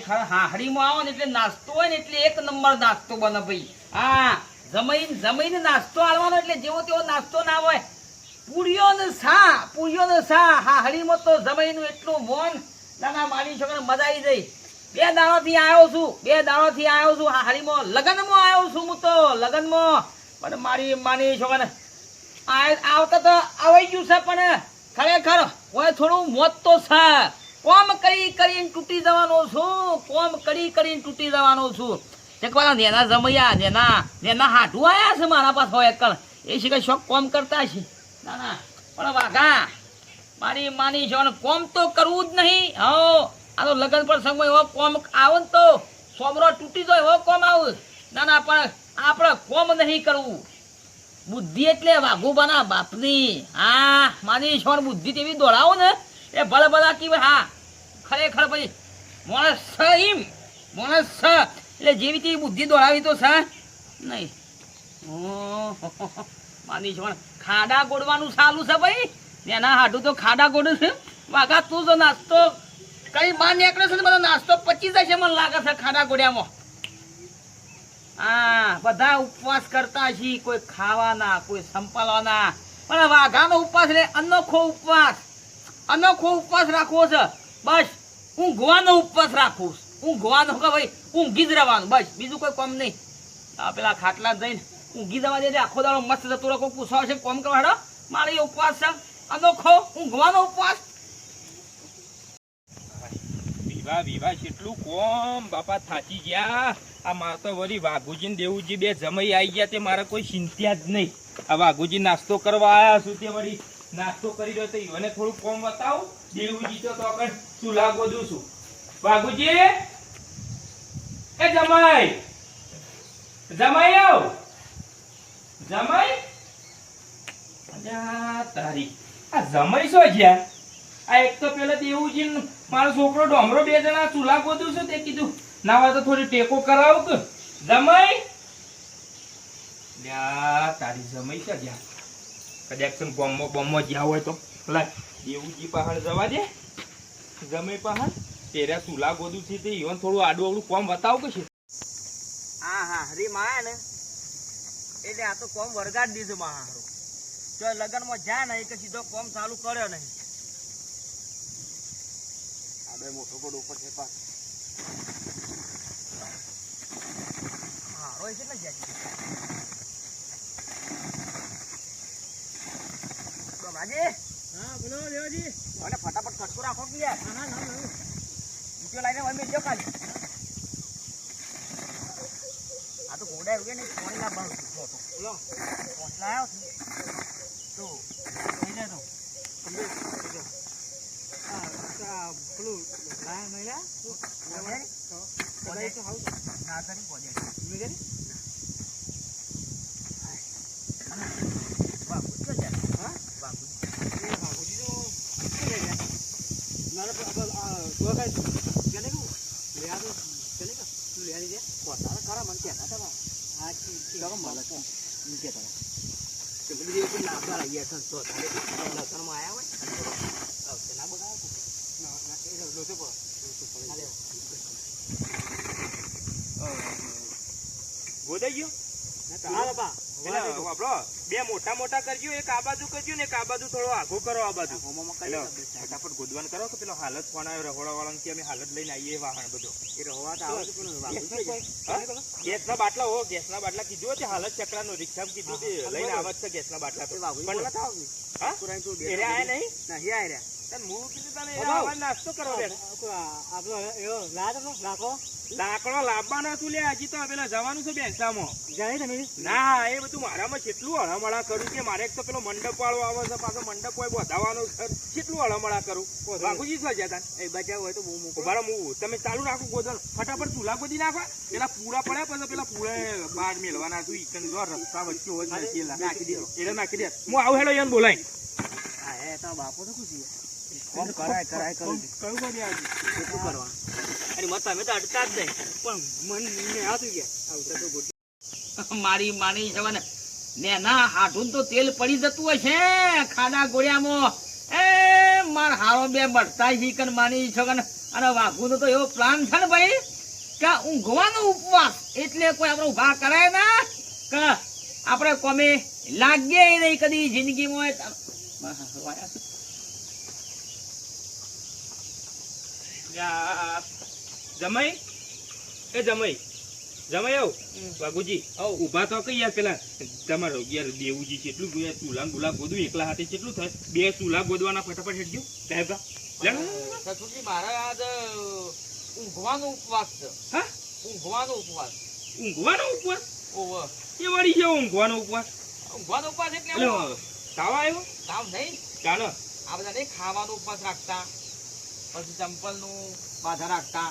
હાહડીમાં આવો ને એટલે નાસ્તો હોય ને એટલે એક નંબર નાસ્તો બને ભાઈ. હા, જમીને નાસ્તો આલવાનો એટલે જેવો તેવો નાસ્તો ના હોય. પૂરીઓ ને સા હાહડીમાં તો જમીનું એટલું મોન ના મારી છોકરા મજા આવી જઈ. બે દાડાથી આવ્યો છું હાહડીમાં. લગનમાં આવ્યો છું હું તો લગનમાં. પણ મારી છોકરાને આવતા તો આવી ગયું છે, પણ ખરેખર હોય થોડું મોત તો છે. કોમ કરીને તૂટી જવાનો છું. એકવાર નેના જમૈયા નેના હાટું આયા છે મારા પાસે હોય એકલ. એ શીખે શોખ કોમ કરતા છે. ના પણ વાઘા મારી માની છે કોમ તો કરવું જ નહીં. આ તો લગ્ન પર સમય એવો કોમ આવે ને તો સોમરો તૂટી જાય એવો કોમ આવું. ના પણ આપણે કોમ નહીં કરવું. બુદ્ધિ એટલે વાઘુબાના બાપની. હા, મારી છોડ બુદ્ધિ તેવી દોડાવો ને એ ભલે બધા કે હા ખરેખર ભાઈ માણસ એટલે જેવી તેવી બુદ્ધિ દોડાવી તો છે નહીં. મારી છોડ ખાડા ગોડવાનું ચાલુ છે ભાઈ. એના હાટું તો ખાડા ગોડું છે. વાઘા તું તો નાસ્તો કઈ બહાર નીકળે છે ને બધો નાસ્તો પચી જાય છે મને લાગે છે ખાડા ગોડ્યામાં. હા, બધા ઉપવાસ કરતા છે, કોઈ ખાવાના કોઈ સંપાલવાના. પણ વાઘાનો ઉપવાસ એટલે અનોખો ઉપવાસ રાખવો છે. બસ ઊંઘવાનો ઉપવાસ રાખવું. ઊંઘવાનો કે ભાઈ ઊંઘી જ રહેવાનું બસ, બીજું કોઈ કામ નહીં. પેલા ખાટલા જઈને ઊંઘી જવા દે આખો દાડો મસ્ત જતો રહો. કોઈ પૂછવા છે કોમ કરવા હેડો. મારે એ ઉપવાસ છે અનોખો ઊંઘવાનો ઉપવાસ. વિવાહ કેટલું કોમ બાપા થાકી ગયા. આ મારે તો વળી વાઘુજી ને દેવુજી બે જમાઈ આવી ગયા તે મારે કોઈ ચિંતા જ નહીં. આ વાઘુજી નાસ્તો કરવા આવ્યા છું તે વળી નાસ્તો કરી રહ્યો તો એને થોડું કોમ બતાવું. દેવુજી તો ચૂલા ગોદું છું. વાઘુજી એ જમાઈ આવ જમાઈ. તારી આ જમાઈ શું જ્યાં આ એક તો પેલા દેવુજી મારો છોકરો ડોમરો બે જણા ચૂલા ગોદું છું તે કીધું ના હોય તો થોડી ટેકો કરાવું કે જમાઈ. તારી જમાઈ છે જ્યાં કદાચ બોમ્બો જ્યાં હોય તો દેવુજી પહાડ જવા દે. જમાઈ પહાડ તેરે ચૂલા ગોદું છે તે ઈવન થોડું આડું અવડું કોમ બતાવું કે છે. હા હરી માં ને એટલે આ તો કોમ વરગાડ દીધું માં હારું. જો લગનમાં જાય ને એટલે સીધો કોમ ચાલુ કર્યો નહીં. આ બે મોટો ગોળ ઉપર છે પાસ. હા રોય છે ને જાય તો બાજી. હા બોલો દેવાજી. અને ફટાફટ ખટકો રાખો કે યાર. હા બીજો લાઈને વમે જો ખાલી. આ તો ઘોડા ઉગે ને પાણી ના બાવ મોટો. લો પહોંચલા આવ્યો તો થઈ જાય તો પેલું લાયા મહિલા તો હાઉસ ના કરી પહોંચે મેં કરી વાહ પૂછો યાર. હા વાહ પૂછી તો મારે તો કઈ ચલે ગયું લે આ તો ચલે ગયો તું લે આવી દે પોતાના ખરા મને કહેતા હતા. હા ઠીક મળે છે એમ કહેતા હતા. બધી વખત નાખવા લાગ્યા છે તો લસણમાં આવ્યા હોય ના બગાડો ગોદાઈ ગયો બે મોટા કરજો. એક આ બાજુ કરજો ને એક આ બાજુ થોડો આઘો કરો. આ બાજુ ફટાફટ ગોદવાન કરો કે પેલો હાલત ફોન આવ્યો રહોડા વાળા કે અમે હાલત લઈને આવીએ વાહન બધો ગેસના બાટલા ગેસના બાટલા કીધું છે હાલત ચકડા નો રિક્ષા કીધું લઈને આવત છે ગેસના બાટલા નાસ્તો કરો લાકડો લાવવાનો તું લે. હજી તો પેલા જવાનું છે બેસામાં. ના એ બધું મારામાં કેટલું હળમળા કરું કે મારે એક તો પેલો મંડપ વાળો આવે છે પાછો મંડપ હોય વધાવાનો કેટલું હળમળા કરું. વાઘુજી શું જતા એ બચાવ હોય તો બહુ હું તમે ચાલુ રાખો ગોદન ફટાફટ ચૂલા ગોદી નાખવા. પેલા પૂરા પડ્યા પછી પેલા પૂરે બહાર મેળવાના તું ઈકન જો રસ્તા વચ્ચે હોય નાખી દે એટલે નાખી દે. હું આવું હેડો એને બોલાય. હા તો બાપો તો ખુશી કરાય કયું કરી આવજો શું કરવા. અરે મત તમે તો અટકા જ નહીં પણ મને આવતું ગયા મારી માની છે ને ના હાથું તો તેલ પડી જતું હોય છે ખાડા ગોળિયામાં. એ માર હારો બે બળતા શીકન માની છો કે અને વાઘુનો તો એવો પ્લાન છે ને ભાઈ કે ઊંઘવાનો ઉપવાસ એટલે કોઈ આપણે ઉભા કરાય ના કે આપણે કોમે લાગીએ નહીં કદી જિંદગીમાં જમાઈ એ જમાઈ જમાઈ આવ વાઘુજી ઉભા તો કઈ યાર પેલા તમારો યાર દેવુજી કેટલું યાર ચૂલા ગુલા ગોદું એકલા હાથે કેટલું થાય બે ચૂલા ગોદવાના ફટાફટ હેડજો સાહેબ સસુરજી મારા આજ ઊંઘવાનો ઉપવાસ છે હા ઊંઘવાનો ઉપવાસ ઓવ એ વળી છે ઊંઘવાનો ઉપવાસ એટલે તાવ આવ્યો તાવ નહીં ચાલો આ બધા નહીં ખાવાનો ઉપવાસ રાખતા પછી ચંપલ નું બાધા રાખતા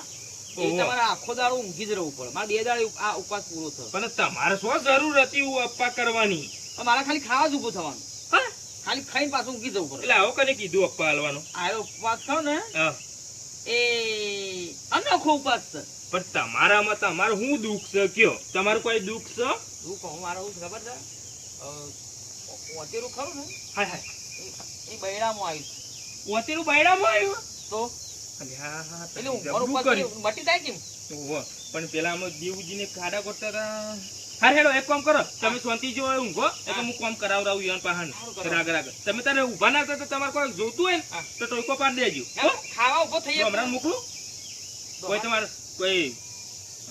એ ઓહો. તમારે આખો દાડો ઊંઘી જ રહેવું પડે મારે 2 દાડે આ ઉપવાસ પૂરો થયો પણ તમારે શું જરૂર હતી અપ્પા કરવાની પણ મારે ખાલી ખાવા જ ઊભું થવાનું હા ખાલી ખાઈને પાછું ઊંઘી જવું પડે એટલે આવો કને કીધું અપ્પા હાલવાનું આ ઉપવાસ કરો ને હા એ અનોખો ઉપવાસ છે પણ તમારામાં તમારું શું દુઃખ છે કયો તમારું કોઈ દુઃખ છે શું કહું મારે શું ખબર છે ઓતેરું ખરું ને હાય હાય એ બૈરામાં આવ્યું ઓતેરું બાયડામાં આવ્યું તો અલ્યા, હા, એટલે ઊંઘવાનો જબરું ઉપવાસ કર્યું. મટી જાય કેમ ઓહો, પણ પેલા આમાં દેવજીને ખાડા કરતા હતા હા હેડો એક કામ કરો તમે શાંતિ જો ઊંઘો એટલે હું કામ કરાવરાવું યાર પાહન સારું કરો. રાગ રાગ તમે તારે ઊભા ના થતા તમારે કોઈ જોતું હોય ને હા. તો ટોયકો પાડ દેજો હો? ખાવા ઉભો થઈ તો હમણાં મોકલું કોઈ તમારે કોઈ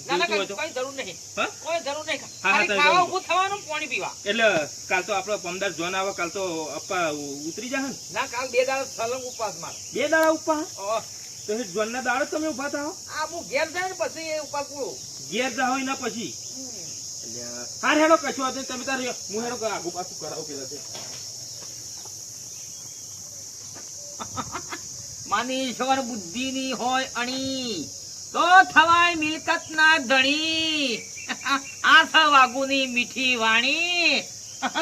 ના ના જોતું હોય તો? કોઈ જરૂર નહીં હા? કોઈ જરૂર નહીં હા, ખાલી તમે ખાવા જાઓ. ઉભું થવાનું પાણી પીવા એટલે કાલ તો આપણો પમદાર જોન આવે કાલ તો અપ્પા ઉતરી જાય ને ના કાલ 2 દાડા સલંગ ઉપવાસ મારો 2 દાડા ઉપા ઓહ, તો એ જોનના દાડે તમે ઉભા થાઓ આ હું ઘેર જાય ને પછી એ ઉપવાસ પૂરો ઘેર જાઓ એના પછી હા હેડો કશો વાંધો નહીં. તમે તારે હું હેડો આગુ પાછું કરાવું પેલા છે માની ઈશ્વર બુદ્ધિની હોય અણી તો થવાય મિલકત ના ધણી આ થ વાગુની મીઠી વાણી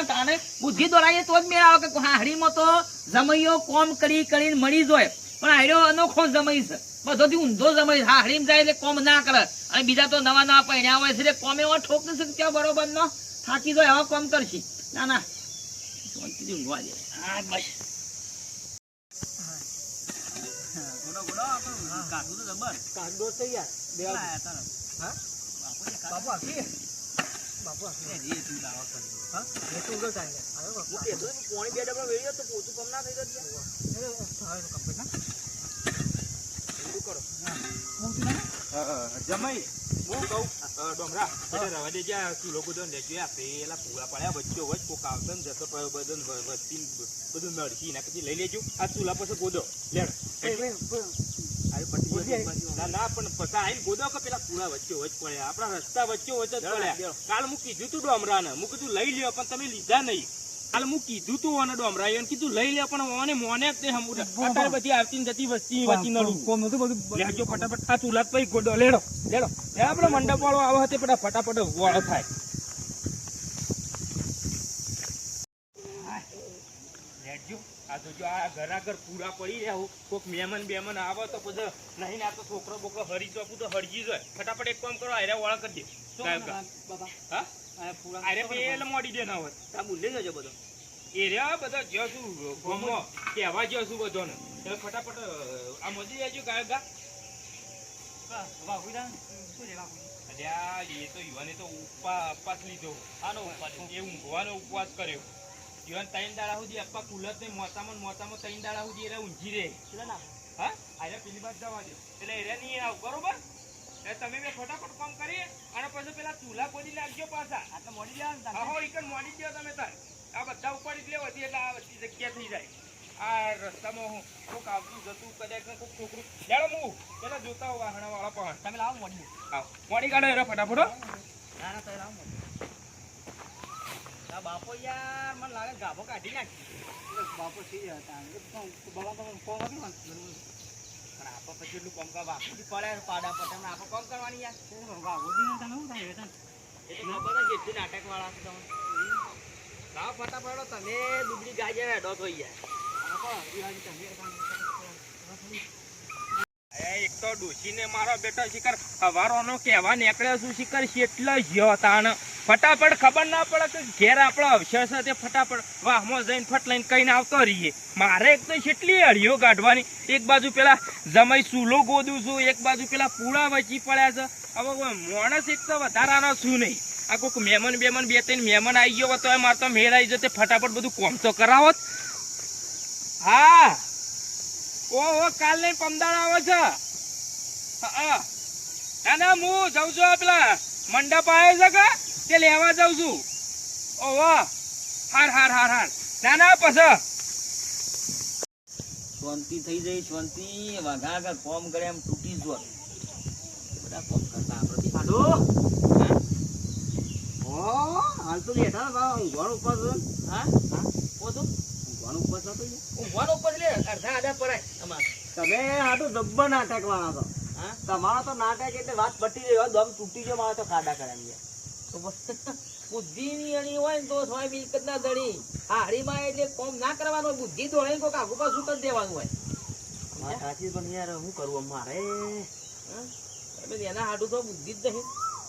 તાને બુદ્ધિ દોરાઈએ તો જ મેળ આવે કે હાડીમાં તો જમૈયો કોમ કરી કરીને મળી જાય પણ હાડ્યો અનોખો જમઈ છે બધોથી ઊંધો જમઈ છે હાડીમાં જાય એટલે કોમ ના કરે અને બીજા તો નવા નવા પહેર્યા હોય છે એટલે કોમ એવા ઠોક નથી શકતા બરોબર નો થાકી જાય હવે કોમ કરશે ના ના શાંતિથી ઊંઘવા દે હા બસ જમાઈ હું કહું ડોમરા એટલે રવા દે જ્યાં ચૂલો બધો લેજો આ પેલા પૂરા પડ્યા વચ્ચે વચ કોક આવશે ને જતો બધું વસ્તી બધું નડકી ના પછી લઈ લેજો આ ચૂલા પછી ગોદો લેડ ના ના પણ પસા આઈને ગોદો કે પેલા પૂરા વચ્ચે વચ પડ્યા આપણા રસ્તા વચ્ચે વચ જ પડ્યા કાલ હું કીધું તું ડોમરાને હું કીધું લઈ લ્યો પણ તમે લીધા નહીં કાલ હું કીધું તું અને ડોમરા એને કીધું લઈ લે પણ ઓને મોને જ તે હમું અત્યારે બધી આવતી ને જતી વસ્તી વચ્ચે નડું કોમ નતું બધું લેજો ફટાફટ આ ચૂલા જ પછી ગોદો લેડો લેડો એ આપણો મંડપ વાળો આવે તે પેલા ફટાફટ વાળો થાય લેજો આ તો જો આ ઘરાઘર પૂરા પડી રહ્યા કોક મહેમાન બેમાન આવે તો પછી નહીં ના તો છોકરો બોકરો હરી ચોપું તો હરજી જાય ફટાફટ એક કામ કરો આયરે વાળા કરી દે સાહેબ હા આયરે પેલે મોડી દે ના હોય આ ભૂલી જજો બધો એ રહ્યા બધા જશું ગોમો કહેવા જશું બધાને એટલે ફટાફટ આ મજી જાજો ગાયક ગા અલ્યા એ તો યુવાને તો ઉપવાસ લીધો આનો ઉપવાસ એ ઊંઘવાનો ઉપવાસ કર્યો યુવાન 3 દાડા સુધી અપ્પા કુલત ને મોતામાં 3 દાડા સુધી એરા ઊંઘી રહે હા આયરા પેલી બાદ જવા દે એટલે એરા નહીં આવ બરોબર એટલે તમે બે ફટાફટ કામ કરી અને પછી પેલા ચૂલા ગોદી લાગજો પાછા આટલે મોડી જાય ને હો ઈકન મોડી ગયો તમે તાર આ બધા ઉપાડી લે વધી એટલે આ બધી જગ્યા થઈ જાય આ રસ્તામાં કોક આવતું જતું કદાચ કોક છોકરું લેડો હું પેલા જોતા હો વાહણા વાળા પણ તમે લાવો મોડી આવો મોડી કાઢો એરા ફટાફટ હો ના ના તો લાવો આ બાપો યાર મને લાગે ગાભો કાઢી નાખી બાપો થઈ હતા બાબા તો કોમ હતું ને પણ આપો પછી એટલું કોમ કરવા પડે પાડા પર તમને આપો કોમ કરવાની યાર ગાભો દી તમે શું થાય વેતન એટલે ખબર જ જેટલી નાટક વાળા છે તમે લાવ ફટાફટ તમે દુબળી ગાય જેવા હેડો થઈ જાય એક તો ડોશીને મારો બેટો શિકાર હવારોનો કહેવા નીકળ્યો છું શિકાર એટલા જ્યો તાણ ફટાફટ ખબર ના પડે કે ઘેર આપણો અવસર છે તે ફટાફટ વાહમાં જઈને ફટ લઈને કઈને આવતો રહીએ. મારે એક તો કેટલી અડીઓ કાઢવાની, એક બાજુ પેલા જમાઈ સૂલો ગોદું છું, એક બાજુ પેલા પૂળા વચી પડ્યા છે. હવે માણસ એક તો વધારાનો શું નહીં, આ કોઈક મહેમાન બેમાન બે ત્રણ મહેમાન આવી ગયો તો મારે તો મેળ આવી જતે, ફટાફટ બધું કોમ તો કરાવો. હા ઓહો કાલ ને પમદાળ આવે છે. હા ના ના હું જાઉં છું પેલા મંડપ આવ્યો છે કે તે લેવા જાઉં છું. ઓહો હાર હાર હાર હાર ના ના પછી શાંતિ થઈ જાય, શાંતિ. વાઘા આગળ કોમ કરે એમ તૂટી જો બધા કોમ કરતા આપણે હાલો. હાલ તો લેટા બા ઊંઘવાનું ઉપર છે. હા હા પોતું ઊંઘવાનું ઉપર છે. ઊંઘવાનું ઉપર લે અડધા આડા પડાય અમાર. તમે આ તો જબ્બર નાટક વાળા તો. હા તમારો તો નાટક એટલે વાત પટી જાય, દમ તૂટી ગયો મારે તો ખાડા કર્યા. બુદ્ધિ ની અણી હોય ને તો હોય મિલકત ના દડી. હાડીમાં એટલે કોમ ના કરવાનો, બુદ્ધિ દોડે કોક આગુ પાછું કરી દેવાનું હોય. સાચી પણ યાર શું કરવું મારે, એના હાડું તો બુદ્ધિ જ નહીં.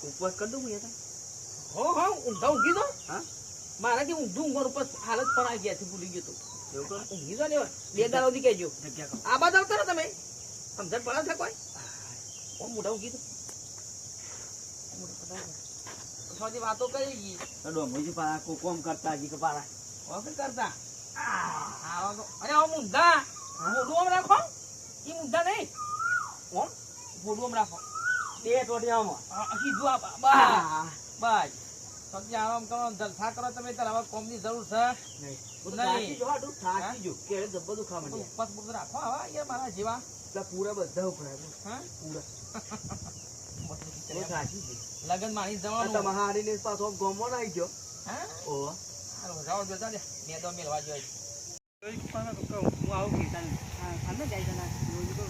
ઉપવાસ કરી દઉં યાર. હો હો ઊંઘા ઊંઘી દો. હા મારાથી ઊંધું ઊંઘર ઉપર હાલત પણ આવી ગયા છે, ભૂલી ગયો તો ઊંઘી દો ને. 2 દાડા સુધી કહેજો આ બાદ આવતા તમે સમજણ પડે છે કોઈ મોટા ઊંઘી દો. વાતો કરી ગઈ કોમ કરતા હજી કપારા કરતા. અરે ઊંધા મોઢું આમ રાખો, એ ઊંધા નહીં ઓમ મોઢું આમ રાખો. 2 ટોટિયામાં સીધું બસ સમજી આરામ કરો, જલસા કરો. તમે તાર હવે કોમ ની જરૂર છે નહીં. રાખો હવે મારા જેવા પૂરા બધા ઉભરાય. લગન માણી જવાનું તમારી ને પાછો ગોમો આવી ગયો. હા ઓ જાઓ જોતા લે મે તો મેલવા જોઈ. હું આવું કે તને સામે જાય તને રોજ તો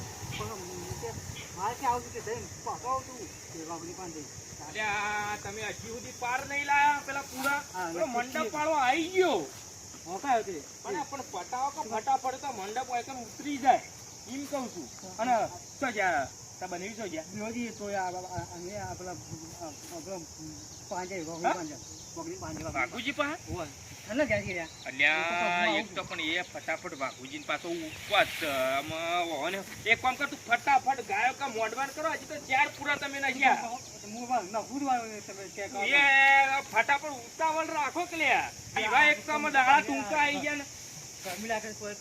મારે કે આવું કે દઈ પાછો આવતું કે બાબલી પાંદે. અલ્યા તમે હજી સુધી પાર નહીં લાયા પેલા પૂરા મંડપ વાળો આવી ગયો. ઓકા હતી પણ પટાવો કે ફટાફટ તો મંડપ હોય કે ઉતરી જાય એમ કહું છું. અને શું જ્યાં બની છો જ્યાં તો આપણા પાંજે વાઘુજી પાસે અલ્યા એક તો પણ એ ફટાફટ વાઘુજી પાછો ઉપવાસ એક કામ કર તું ફટાફટ ગાયો કા મોડવાન કરો. હજી તો 4 પૂરા તમે એ ફટાફટ ઉતાવળ રાખો કે લ્યા એક તો દાડા ટૂંકા આવી ગયા ને.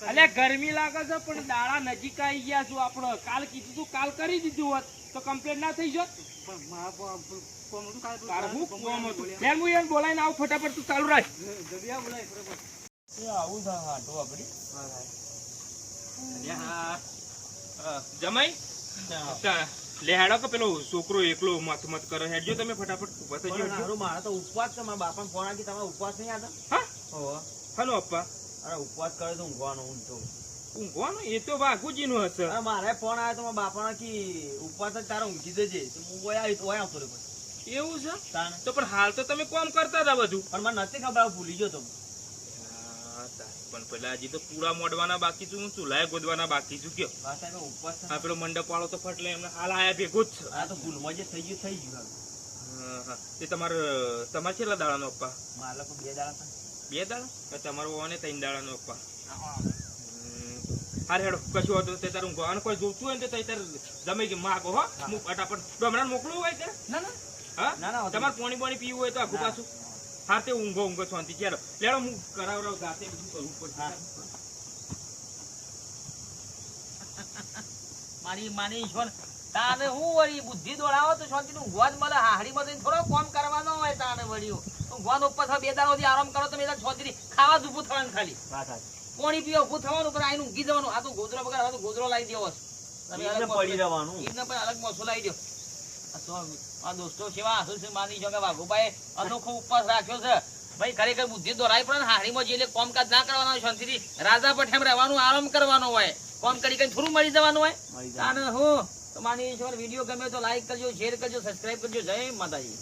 અલ્યા ગરમી લાગે છે પણ દાડા નજીક આવી ગયા છું. આપડે કાલ કીધું તું કાલ કરી દીધું હોત તો કમ્પ્લેટ ના થઈ જોત. બોલાઈને આવું ફટાફટ તું ચાલુ રાખ. જમાઈ લેહાડો કે પેલો છોકરો એકલો મત મત કરે હેડજો તમે ફટાફટ. મારા તો ઉપવાસ છે, મારા બાપા ફોન આવી તમારે ઉપવાસ નહીં આવતા. હા હલો અપ્પા. અરે ઉપવાસ કરે તો ઊંઘવાનો ઊંઘવાનો એ તો વાઘુજી નું હશે. મારે ફોન આવ્યો તો મારા બાપા કી ઉપવાસ જ તારે ઊંઘી દેજે. હું આવતો રહ્યો. એવું છે તો પણ હાલ તો તમે કોમ કરતા હતા બધું. પણ મને નથી ખબર, ભૂલી ગયો તો. પણ પેલા હજી તો પૂરા મોડવાના બાકી છું, ચૂલાએ ગોદવાના બાકી છું. કયો હા પેલો મંડપ વાળો તો ફટલે એમને હાલ આયા ભેગો જ છે. આ તો ભૂલમાં જે થઈ ગયું. હા એ તમારે છેલ્લા દાડાનો અપ્પા? મારા 2 દાડા. 2 દાડા? તમારો ઓને 3 દાડાનો અપ્પા. હારે હેડો કશું હતું તે તારું ગોવાનું કોઈ જોતું હોય ને તો તાર જમે કે માગો. હો હું ફટાફટ ડમરાને મોકલું હોય કે ના ના. હા તમારે પાણી પાણી પીવું હોય તો આખું પાછું હા તે ઊંઘો શાંતિ. ચાલો લેડો હું કરાવરાવ જાતે બધું કરવું પડશે. મારી ઈશ્વર તાને હું વળી બુદ્ધિ દોડાવો તો શાંતિ નું ઊંઘવા જ મળે. હાડીમાં જઈને થોડો કોમ કરવાનો હોય તાને વળી ઊંઘવાનો ઉપર 2 દાડા આરામ કરો તમે શાંતિ ખાવા જ ઊભું થવાનું, ખાલી પાણી પીવા ઊભું થવાનું, પર આઈને ઊંઘી જવાનું. આ તો ગોદરો બગાડ, આ તો ગોદરો લાવી દેવો પડી રહેવાનું. એમને પણ અલગ મોસો લાવી દો. આ દોસ્તો સેવા હસુ છે માની છો કે વાઘુભાઈ અનોખો ઉપવાસ રાખ્યો છે. ભાઈ ખરેખર બુદ્ધિ દોરાય પડે ને. હારીમાં જે કોમકાજ ના કરવાનો, શાંતિથી રાજા પઠેમ રહેવાનું, આરામ કરવાનો હોય. કોમ કરી કઈ થોડું મળી જવાનું હોય. અને હું તો માની ઈશ્વર વિડીયો ગમે તો લાઈક કરજો, શેર કરજો, સબસ્ક્રાઈબ કરજો. જય માતાજી.